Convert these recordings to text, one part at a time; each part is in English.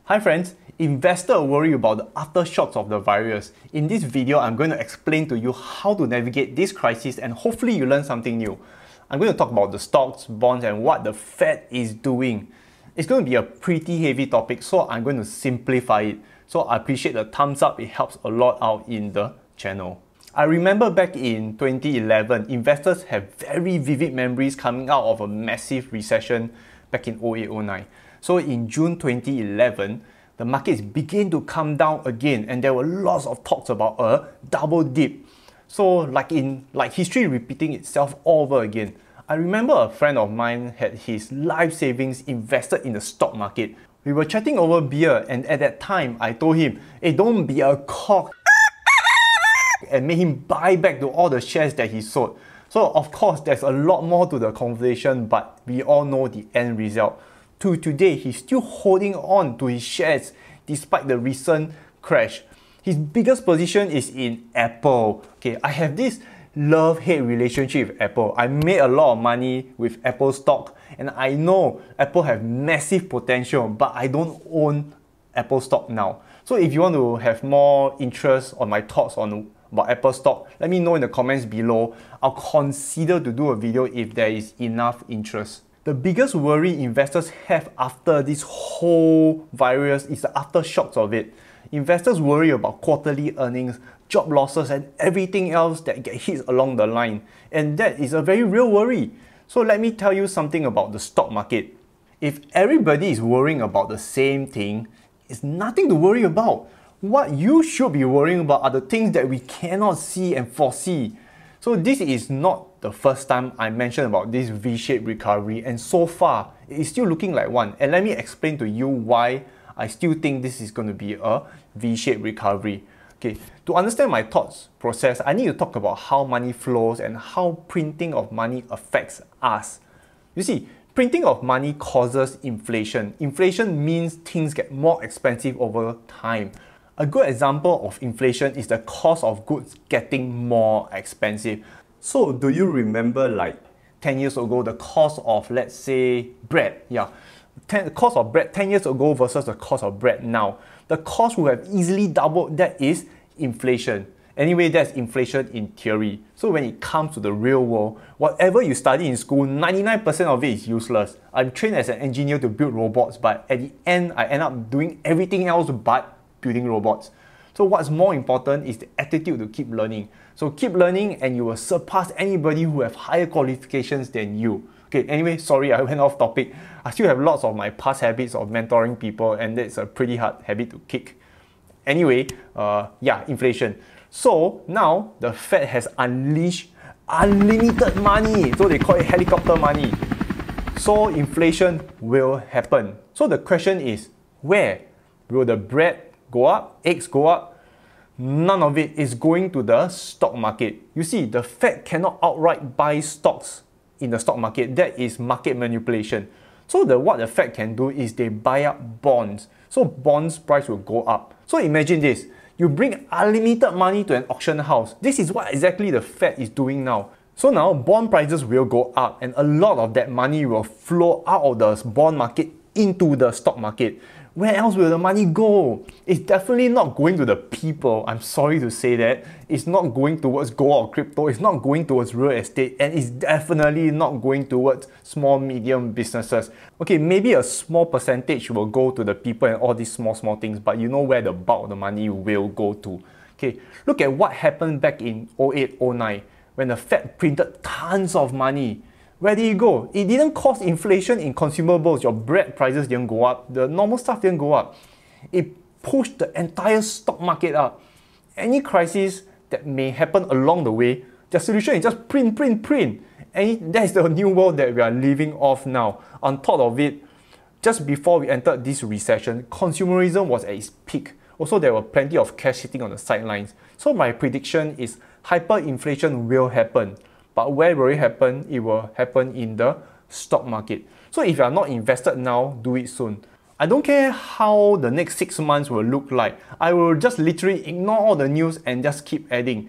Hi friends, investors worry about the aftershocks of the virus. In this video, I'm going to explain to you how to navigate this crisis and hopefully you learn something new. I'm going to talk about the stocks, bonds and what the Fed is doing. It's going to be a pretty heavy topic, so I'm going to simplify it. So I appreciate the thumbs up, it helps a lot out in the channel. I remember back in 2011, investors have very vivid memories coming out of a massive recession back in 08-09. So in June 2011, the markets began to come down again and there were lots of talks about a double dip. So like history repeating itself all over again. I remember a friend of mine had his life savings invested in the stock market. We were chatting over beer and at that time I told him, hey, don't be a cock, and made him buy back to all the shares that he sold. So of course there's a lot more to the conversation, but we all know the end result. To today, he's still holding on to his shares despite the recent crash. His biggest position is in Apple. Okay, I have this love-hate relationship with Apple. I made a lot of money with Apple stock and I know Apple have massive potential, but I don't own Apple stock now. So if you want to have more interest on my thoughts about Apple stock, let me know in the comments below. I'll consider to do a video if there is enough interest. The biggest worry investors have after this whole virus is the aftershocks of it. Investors worry about quarterly earnings, job losses and everything else that get hit along the line. And that is a very real worry. So let me tell you something about the stock market. If everybody is worrying about the same thing, it's nothing to worry about. What you should be worrying about are the things that we cannot see and foresee. So this is not the first time I mentioned about this V-shaped recovery, and so far it is still looking like one. And let me explain to you why I still think this is going to be a V-shaped recovery. Okay, to understand my thoughts process, I need to talk about how money flows and how printing of money affects us. You see, printing of money causes inflation. Inflation means things get more expensive over time. A good example of inflation is the cost of goods getting more expensive. So do you remember like 10 years ago, the cost of, let's say, bread? Yeah, the cost of bread 10 years ago versus the cost of bread now. The cost would have easily doubled. That is inflation. Anyway, that's inflation in theory. So when it comes to the real world, whatever you study in school, 99% of it is useless. I'm trained as an engineer to build robots, but at the end, I end up doing everything else but building robots. So what's more important is the attitude to keep learning. So keep learning and you will surpass anybody who have higher qualifications than you. Okay, anyway, sorry, I went off topic. I still have lots of my past habits of mentoring people and that's a pretty hard habit to kick. Anyway, yeah, inflation. So now the Fed has unleashed unlimited money. So they call it helicopter money. So inflation will happen. So the question is, where will the bread go up, eggs go up? None of it is going to the stock market. You see, the Fed cannot outright buy stocks in the stock market. That is market manipulation. So what the Fed can do is they buy up bonds. So bonds price will go up. So imagine this. You bring unlimited money to an auction house. This is what exactly the Fed is doing now. So now bond prices will go up and a lot of that money will flow out of the bond market into the stock market. Where else will the money go? It's definitely not going to the people. I'm sorry to say that. It's not going towards gold or crypto. It's not going towards real estate. And it's definitely not going towards small, medium businesses. Okay, maybe a small percentage will go to the people and all these small things. But you know where the bulk of the money will go to. Okay, look at what happened back in 08-09 when the Fed printed tons of money. Where did it go? It didn't cause inflation in consumables. Your bread prices didn't go up. The normal stuff didn't go up. It pushed the entire stock market up. Any crisis that may happen along the way, the solution is just print. And that's the new world that we are living off now. On top of it, just before we entered this recession, consumerism was at its peak. Also, there were plenty of cash sitting on the sidelines. So my prediction is hyperinflation will happen. But where will it happen? It will happen in the stock market. So if you are not invested now, do it soon. I don't care how the next 6 months will look like. I will just literally ignore all the news and just keep adding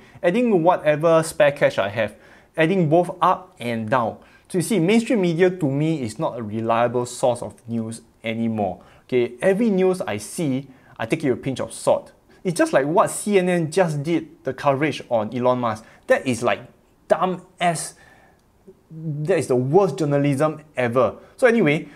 whatever spare cash I have. Adding both up and down. So you see, mainstream media to me is not a reliable source of news anymore. Okay, every news I see, I take it with a pinch of salt. It's just like what CNN just did, the coverage on Elon Musk. That is like dumb as, that is the worst journalism ever. So anyway,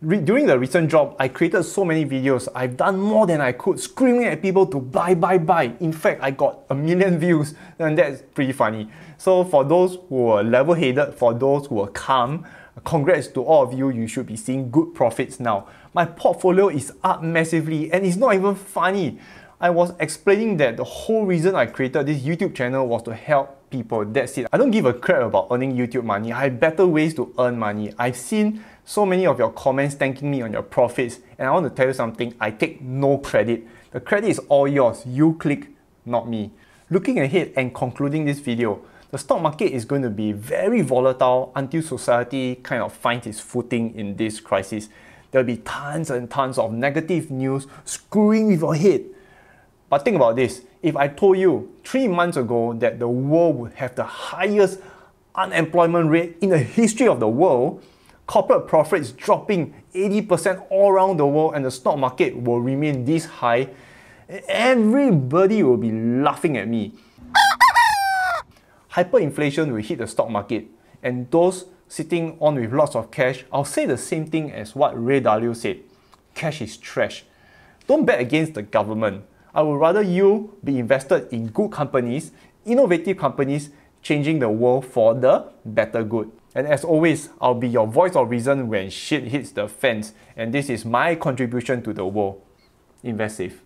during the recent drop, I created so many videos. I've done more than I could, screaming at people to buy, buy, buy. In fact, I got 1 million views, and that's pretty funny. So for those who were level-headed, for those who were calm, congrats to all of you. You should be seeing good profits now. My portfolio is up massively, and it's not even funny. I was explaining that the whole reason I created this YouTube channel was to help people. That's it. I don't give a crap about earning YouTube money. I have better ways to earn money. I've seen so many of your comments thanking me on your profits, and I want to tell you something. I take no credit. The credit is all yours. You click, not me. Looking ahead and concluding this video, the stock market is going to be very volatile until society kind of finds its footing in this crisis. There'll be tons and tons of negative news screwing with your head. But think about this. If I told you 3 months ago that the world would have the highest unemployment rate in the history of the world, corporate profits dropping 80% all around the world, and the stock market will remain this high, everybody will be laughing at me. Hyperinflation will hit the stock market, and those sitting on with lots of cash, I'll say the same thing as what Ray Dalio said. Cash is trash. Don't bet against the government. I would rather you be invested in good companies, innovative companies, changing the world for the better good. And as always, I'll be your voice of reason when shit hits the fans, and this is my contribution to the world. Invest safe.